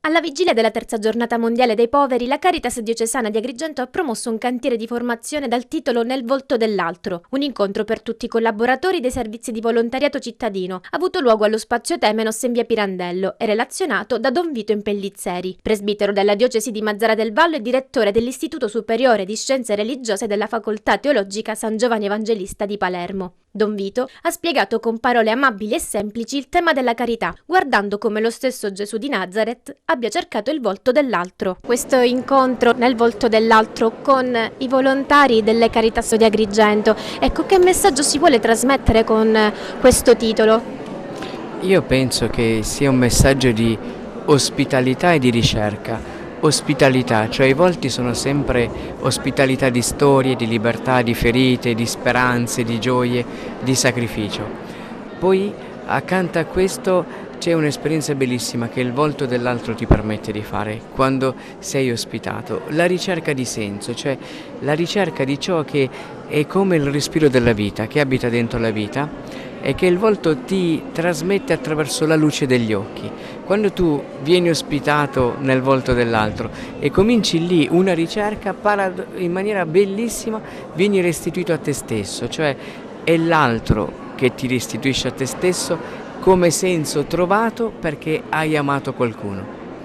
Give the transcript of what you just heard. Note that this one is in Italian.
Alla vigilia della terza giornata mondiale dei poveri, la Caritas diocesana di Agrigento ha promosso un cantiere di formazione dal titolo Nel volto dell'altro, un incontro per tutti i collaboratori dei servizi di volontariato cittadino, avuto luogo allo spazio Temenos in via Pirandello e relazionato da Don Vito Impellizzeri, presbitero della diocesi di Mazara del Vallo e direttore dell'Istituto Superiore di Scienze Religiose della Facoltà Teologica San Giovanni Evangelista di Palermo. Don Vito ha spiegato con parole amabili e semplici il tema della carità, guardando come lo stesso Gesù di Nazareth abbia cercato il volto dell'altro. Questo incontro nel volto dell'altro con i volontari delle Caritas di Agrigento, ecco, che messaggio si vuole trasmettere con questo titolo? Io penso che sia un messaggio di ospitalità e di ricerca. Ospitalità, cioè i volti sono sempre ospitalità di storie, di libertà, di ferite, di speranze, di gioie, di sacrificio. Poi accanto a questo c'è un'esperienza bellissima che il volto dell'altro ti permette di fare quando sei ospitato, la ricerca di senso, cioè la ricerca di ciò che è come il respiro della vita, che abita dentro la vita e che il volto ti trasmette attraverso la luce degli occhi. Quando tu vieni ospitato nel volto dell'altro e cominci lì una ricerca, in maniera bellissima vieni restituito a te stesso, cioè è l'altro che ti restituisce a te stesso come senso trovato perché hai amato qualcuno.